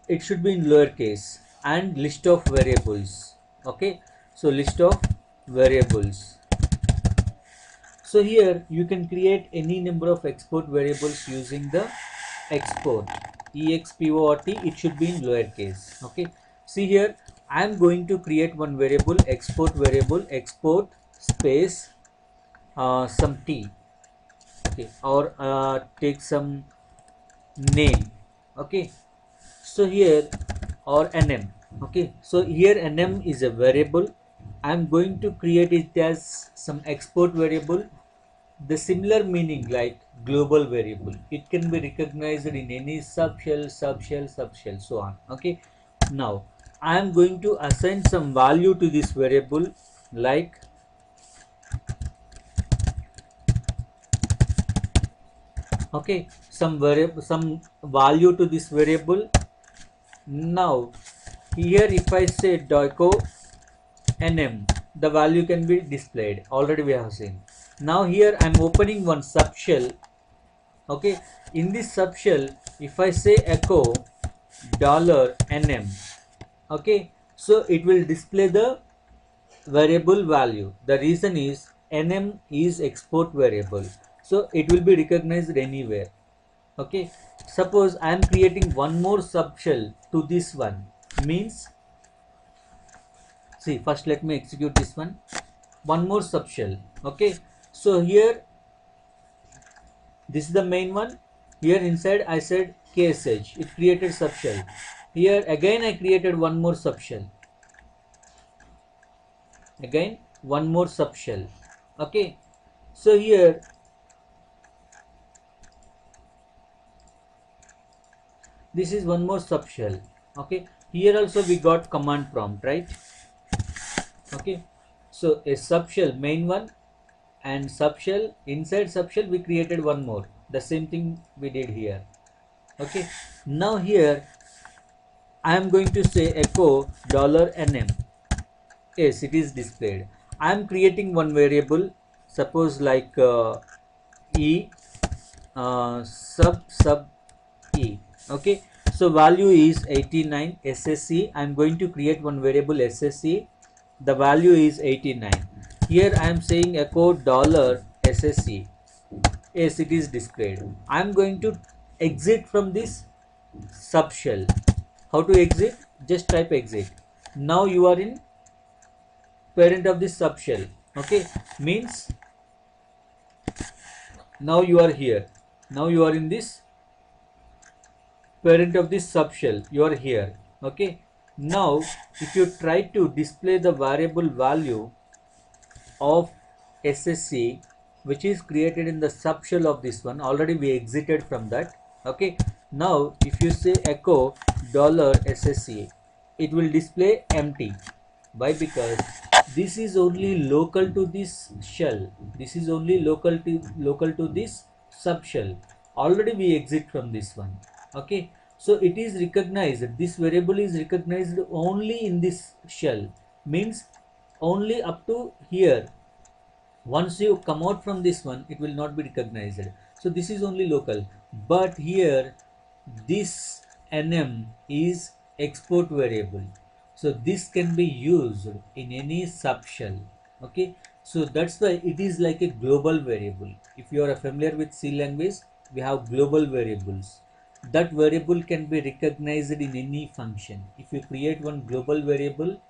it should be in lowercase, and list of variables. Okay, so list of variables. So here you can create any number of export variables using the export, export, it should be in lowercase. Okay, see here I am going to create one variable, export variable, export space some t. Okay, or take some name. Okay, so here, or nm. Okay, so here nm is a variable. I am going to create it as some export variable. The similar meaning like global variable, it can be recognized in any subshell, so on. Okay, now I am going to assign some value to this variable, like okay, some variable, some value to this variable. Now here if I say echo nm, the value can be displayed, already we have seen. Now here I am opening one subshell. Okay, in this subshell if I say echo $nm, okay, so it will display the variable value. The reason is nm is export variable, so it will be recognized anywhere. Okay, suppose I am creating one more subshell to this one, means see, first let me execute this one more subshell. Okay, so here this is the main one. Here inside I said KSH, it created subshell. Here again I created one more subshell. Again one more subshell. Okay, so here this is one more subshell. Okay, here also we got command prompt, right? Okay, so a subshell, main one, and subshell, inside subshell we created one more. The same thing we did here. Okay, now here I am going to say echo $nm. Yes, it is displayed. I am creating one variable, suppose like e sub e. Okay, so value is 89 ssc. I am going to create one variable ssc. The value is 89. Here I am saying echo $ssc. Yes, it is displayed. I am going to exit from this subshell. How to exit? Just type exit. Now you are in parent of this subshell. Okay, means now you are here. Now you are in this parent of this subshell. You are here. Okay, now if you try to display the variable value of ssc, which is created in the subshell of this one, already we exited from that. Okay, now if you say echo $ssc, it will display empty. Why? Because this is only local to this shell. This is only local to this subshell, already we exit from this one. Okay, so it is recognized, this variable is recognized only in this shell, means only up to here. Once you come out from this one, it will not be recognized. So this is only local, but here this nm is export variable, so this can be used in any subshell. Okay, so that's why it is like a global variable. If you are familiar with C language, we have global variables. That variable can be recognized in any function. If you create one global variable,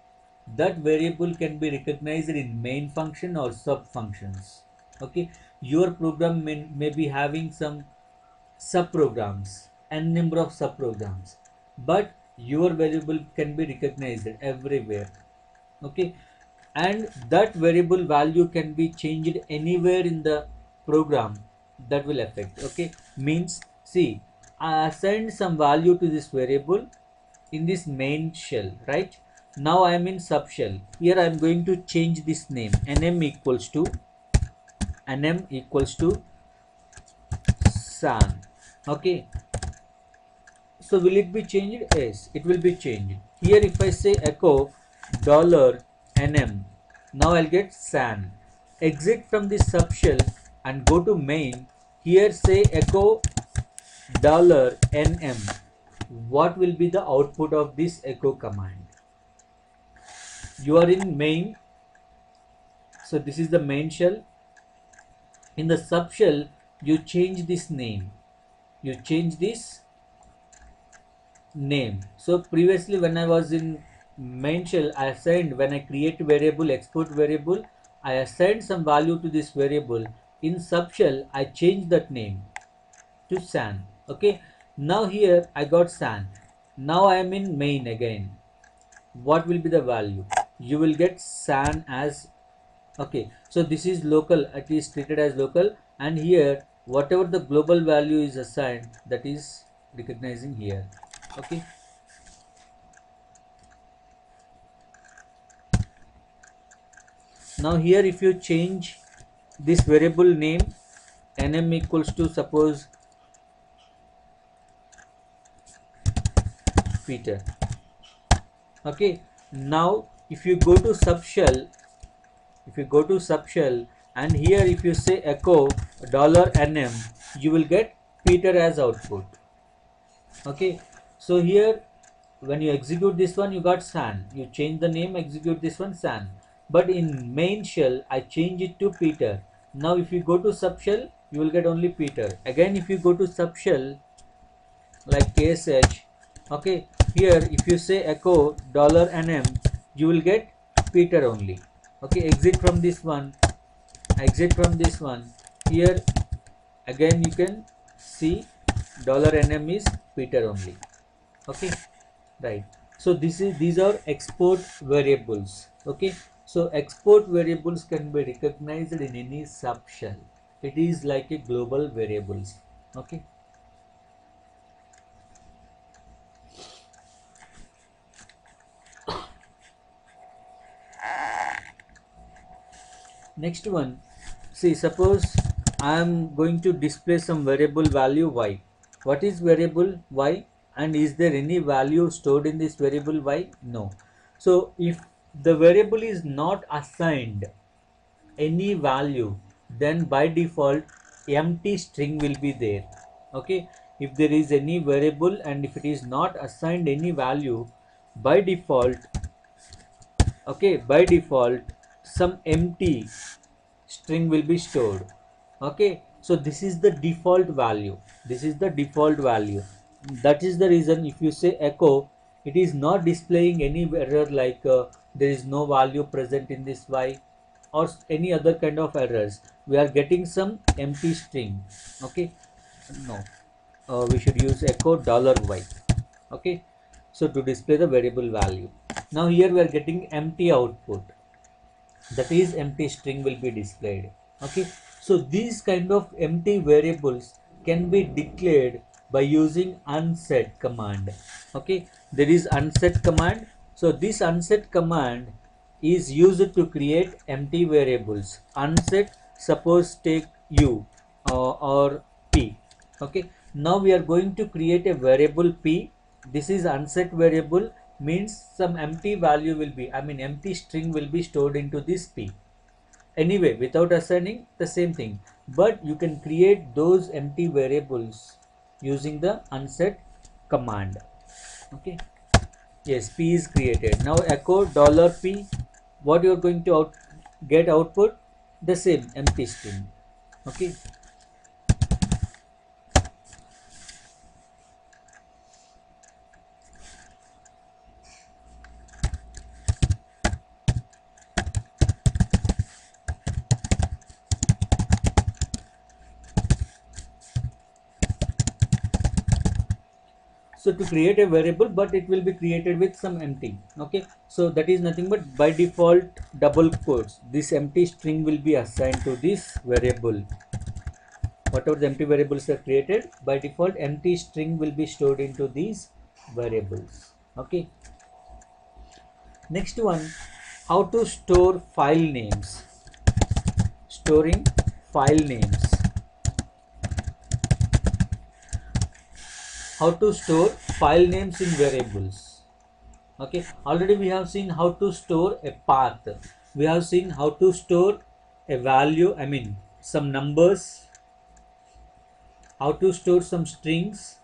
that variable can be recognized in main function or sub functions. Okay, your program may be having some sub programs, n number of sub programs, but your variable can be recognized everywhere. Okay, and that variable value can be changed anywhere in the program. That will affect. Okay, means see, I assigned some value to this variable in this main shell, right? Now I am in subshell. Here I am going to change this name, nm equals to san. Okay, so will it be changed? Yes, it will be changed. Here if I say echo $nm, now I'll get san. Exit from this subshell and go to main. Here say echo $nm. What will be the output of this echo command? You are in main, so this is the main shell. In the subshell, you change this name. You change this name. So previously when I was in main shell, I assigned, when I create variable, export variable, I assigned some value to this variable. In subshell, I change that name to san. Okay, now here I got san. Now I am in main again. What will be the value? You will get san as, okay, so this is local, it is treated as local, and here whatever the global value is assigned, that is recognizing here. Okay, now here if you change this variable name, nm equals to suppose Peter. Okay, now if you go to subshell, and here if you say echo $nm, you will get Peter as output. Okay, so here when you execute this one, you got san. You change the name, execute this one, san. But in main shell, I change it to Peter. Now if you go to subshell, you will get only Peter. Again, if you go to subshell like KSH, okay, here if you say echo $nm, you will get Peter only. Okay, exit from this one, here again you can see $nm is Peter only. Okay, right. So these are export variables. Okay, so export variables can be recognized in any subshell. It is like a global variables. Okay, next one, see, suppose I am going to display some variable value y. What is variable y, and is there any value stored in this variable y? No. So if the variable is not assigned any value, then by default empty string will be there. Okay, if there is any variable and if it is not assigned any value, by default, okay, by default some empty string will be stored. Okay, so this is the default value, that is the reason if you say echo, it is not displaying any error like there is no value present in this y or any other kind of errors. We are getting some empty string. Okay, no, we should use echo $y. Okay, so to display the variable value. Now here we are getting empty output, that is empty string will be displayed. Okay, so these kind of empty variables can be declared by using unset command. Okay, there is unset command. So this unset command is used to create empty variables. Unset, suppose take u or Okay, now we are going to create a variable p. This is unset variable, means some empty value will be, empty string will be stored into this p. Anyway, without assigning, the same thing, but you can create those empty variables using the unset command. Okay, yes, p is created. Now echo $p. What you are going to get output? The same empty string. Okay. So to create a variable, but it will be created with some empty. Okay, so that is nothing but by default double quotes. This empty string will be assigned to this variable. Whatever the empty variables are created, by default empty string will be stored into these variables. Okay. Next one, how to store file names. Storing file names. How to store file names in variables. Okay, already we have seen how to store a path. We have seen how to store a value, some numbers, how to store some strings,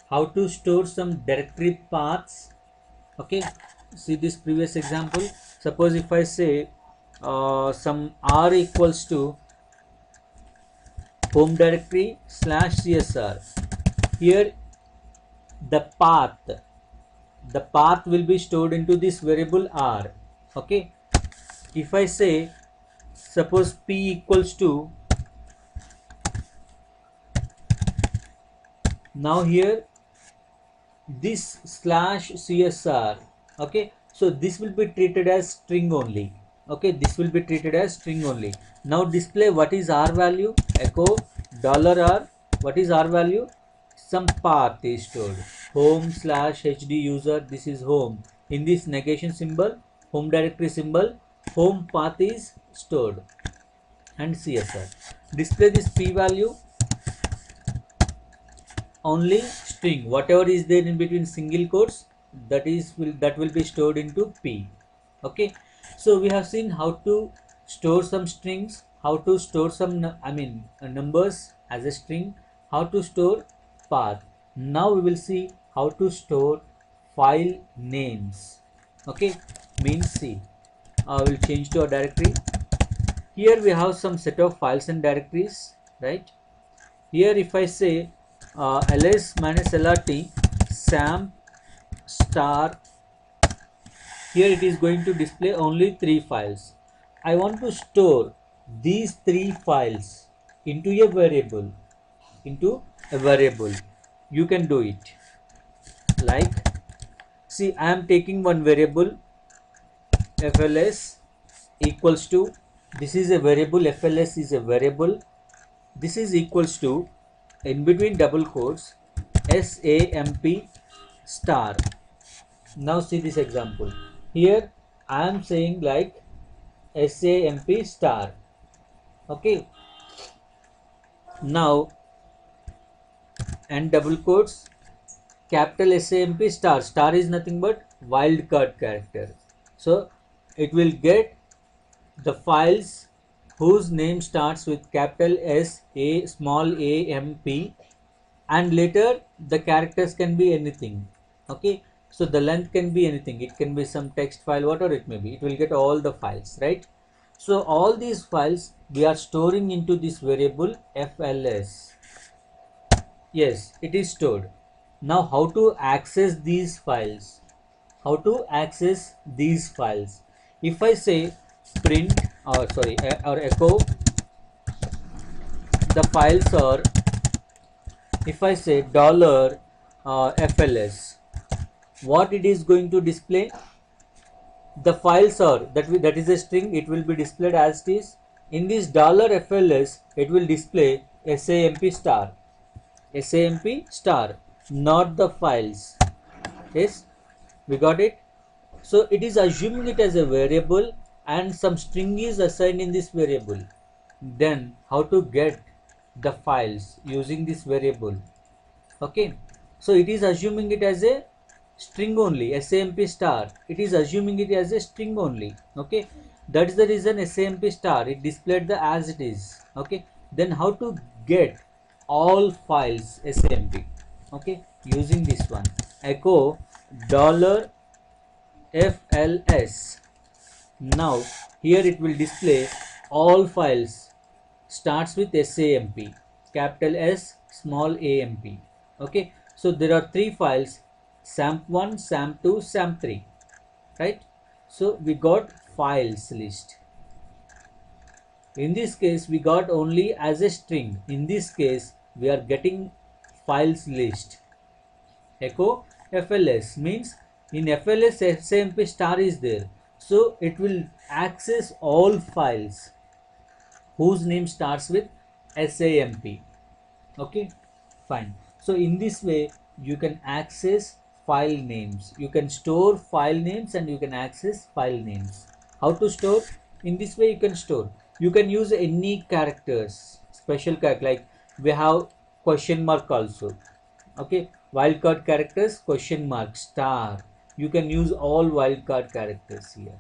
how to store some directory paths. Okay, see this previous example. Suppose if I say some r equals to home directory / csr. Here the path will be stored into this variable r. Okay, if I say suppose p equals to, now here this /csr. Okay, so this will be treated as string only. Okay, this will be treated as string only. Now display what is r value. Echo $r. What is r value? Some path is stored. Home /hd user. This is home. In this negation symbol, home directory symbol, home path is stored, and csr. Display this p value. Only string, whatever is there in between single quotes, that will be stored into p. Okay, so we have seen how to store some strings, how to store some numbers as a string, how to store path. Now we will see how to store file names. Okay, means see, I will change to a directory. Here we have some set of files and directories, right? Here if I say ls -lrt sam star, here it is going to display only 3 files. I want to store these 3 files into a variable. You can do it like, see, I am taking one variable fls equals to, this is a variable, fls is a variable, this is equals to, in between double quotes, samp star. Now see this example. Here I am saying like samp star. Okay, now, and double quotes, capital samp star. Star is nothing but wildcard character. So it will get the files whose name starts with capital S, A, small a, M, P, and later the characters can be anything. Okay, so the length can be anything. It can be some text file, whatever it may be. It will get all the files, right? So all these files we are storing into this variable fls. Yes, it is stored. Now how to access these files? How to access these files? If I say print or echo the files are, if I say $fls, what it is going to display? The files are, that is a string, it will be displayed as it is. In this $fls, it will display samp star. SAMP star, not the files. Yes, we got it. So it is assuming it as a variable and some string is assigned in this variable. Then how to get the files using this variable. Okay, so it is assuming it as a string only, SAMP star. It is assuming it as a string only. Okay, that is the reason SAMP star, it displayed the as it is. Okay, then how to get all files SAMP? Okay, using this one, echo $FLS. Now here it will display all files starts with SAMP, capital S, small amp. Okay, so there are three files, SAMP1, SAMP2, SAMP3, right? So we got files list. In this case we got only as a string. In this case we are getting files list. Echo FLS means in FLS SAMP star is there, so it will access all files whose name starts with SAMP. Okay, fine. So in this way you can access file names, you can store file names, and you can access file names. How to store? In this way you can store, you can use any characters, special character, like we have question mark also. Okay, wildcard characters, question mark, star, you can use all wildcard characters here.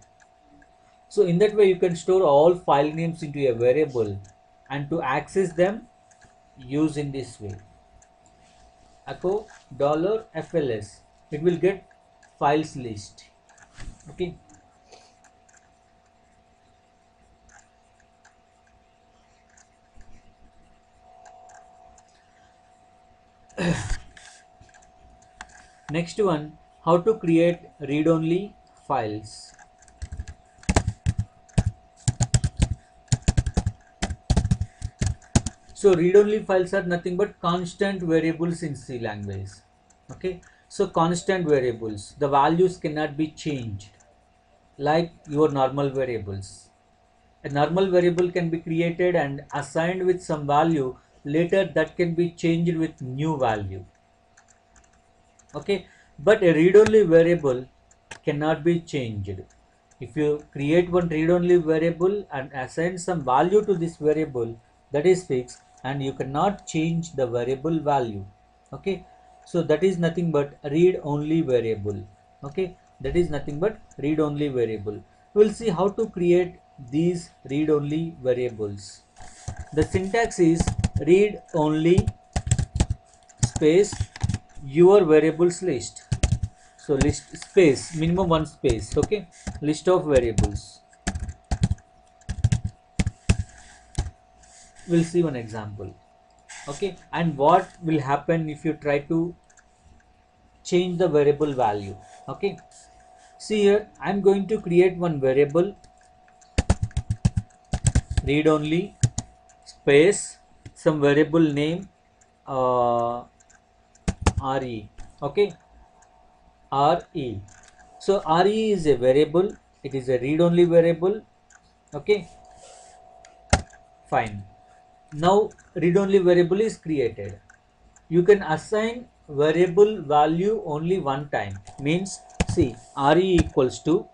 So in that way you can store all file names into a variable, and to access them use in this way, echo $FLS, it will get files list. Okay, next one, how to create read-only files. So read-only files are nothing but constant variables in C language. Okay, so constant variables, the values cannot be changed like your normal variables. A normal variable can be created and assigned with some value, later that can be changed with new value. Okay, but a read-only variable cannot be changed. If you create one read-only variable and assign some value to this variable, that is fixed, and you cannot change the variable value. Okay, so that is nothing but read-only variable. Okay, that is nothing but read-only variable. We will see how to create these read-only variables. The syntax is read-only space your variables list. So list space, minimum one space. Okay, list of variables. We'll see one example. Okay, and what will happen if you try to change the variable value. Okay, see here, I'm going to create one variable read only space some variable name re. Okay, re. So re is a variable, it is a read only variable. Okay, fine. Now read only variable is created. You can assign variable value only one time, means see re equals to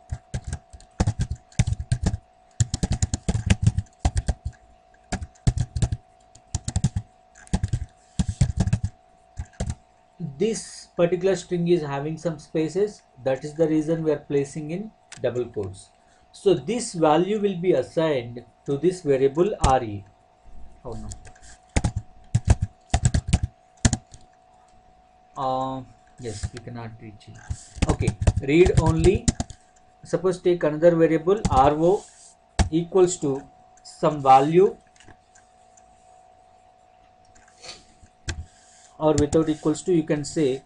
this particular string is having some spaces, that is the reason we are placing in double quotes. So this value will be assigned to this variable re. Oh no. Yes, we cannot reach it. Okay, read only, suppose take another variable ro equals to some value, or without equals to you can say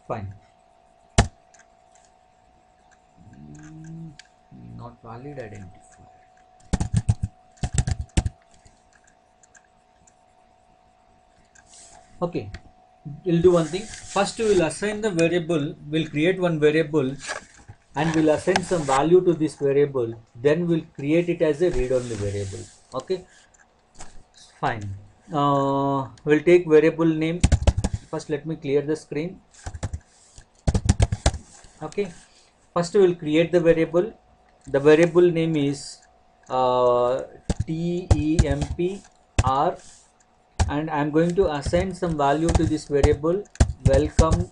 fine. Not valid identifier. Okay, we'll do one thing. First we will assign the variable, we'll create one variable and we'll assign some value to this variable, then we'll create it as a read only variable. Okay, fine. we'll take variable name. First let me clear the screen. Okay, first we will create the variable. The variable name is TEMPR, and I am going to assign some value to this variable. Welcome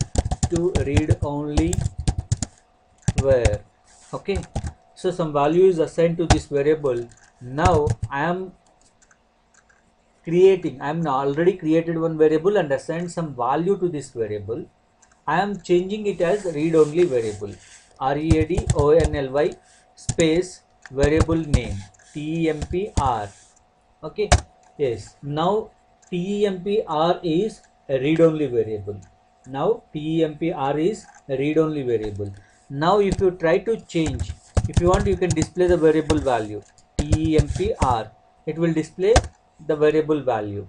to read only where. Okay, so some value is assigned to this variable. Now I am already created one variable and assigned some value to this variable. I am changing it as read only variable. READONLY space variable name TEMPR. Okay, yes, now TEMPR is a read only variable. Now TEMPR is a read only variable. Now if you try to change, if you want, you can display the variable value TEMPR. It will display the variable value.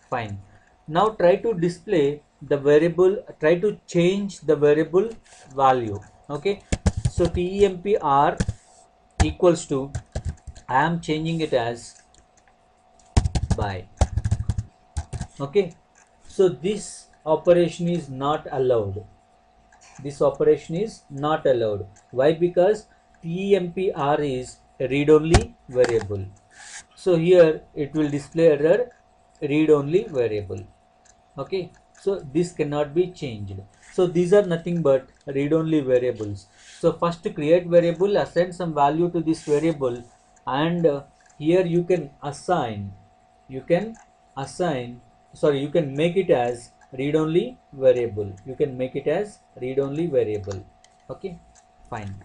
Fine. Now try to display the variable, try to change the variable value. Okay, so TEMPR equals to, I am changing it as by. Okay, so this operation is not allowed. This operation is not allowed. Why? Because TEMPR is a read only variable. So here it will display error read only variable. Okay, so this cannot be changed. So these are nothing but read only variables. So first to create variable, assign some value to this variable, and here you can assign, you can assign, sorry, you can make it as read only variable. You can make it as read only variable. Okay, fine.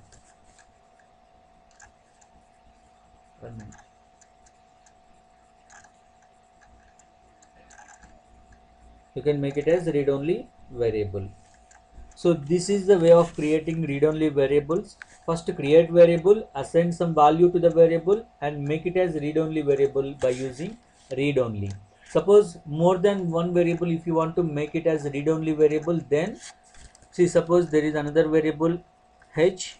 1 minute. You can make it as read only variable. So this is the way of creating read-only variables. First create variable, assign some value to the variable and make it as read-only variable by using read-only. Suppose more than one variable, if you want to make it as read-only variable, then see, suppose there is another variable h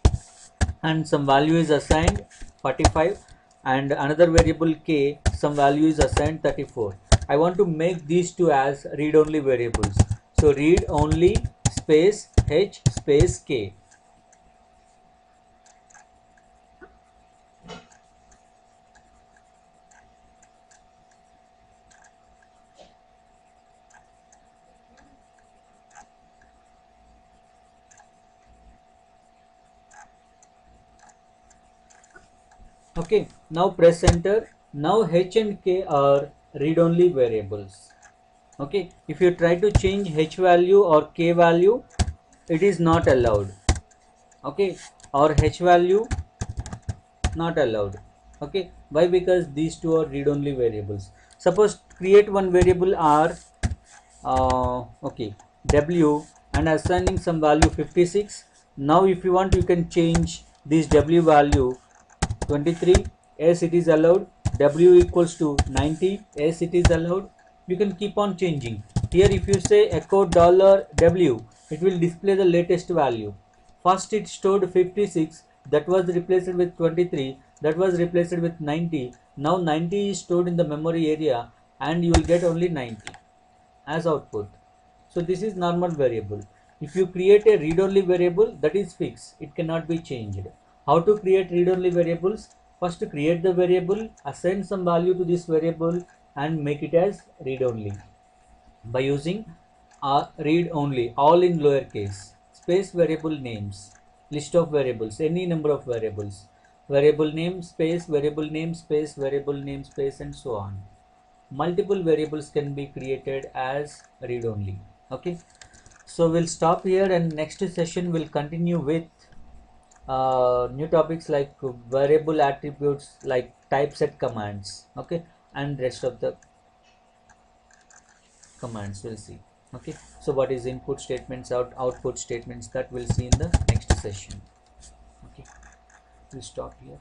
and some value is assigned 45 and another variable k, some value is assigned 34. I want to make these two as read-only variables. So read only space h space k. Okay, now press enter. Now h and k are read-only variables. Okay, if you try to change h value or k value, it is not allowed. Okay, or h value not allowed. Okay, why? Because these two are read-only variables. Suppose create one variable r, okay, w, and assigning some value 56. Now if you want, you can change this w value 23 as it is allowed, w equals to 90 as it is allowed. You can keep on changing. Here if you say echo $w, it will display the latest value. First it stored 56, that was replaced with 23, that was replaced with 90. Now 90 is stored in the memory area and you will get only 90 as output. So this is normal variable. If you create a read-only variable, that is fixed, it cannot be changed. How to create read-only variables? First create the variable, assign some value to this variable and make it as read-only by using read-only, all in lowercase, space variable names, list of variables, any number of variables, variable name space variable name space variable name space and so on. Multiple variables can be created as read-only. Okay, so we'll stop here and next session will continue with new topics like variable attributes, like typeset commands. Okay, and rest of the commands we'll see. Okay, so what is input statements, output statements, that we'll see in the next session. Okay, we'll stop here.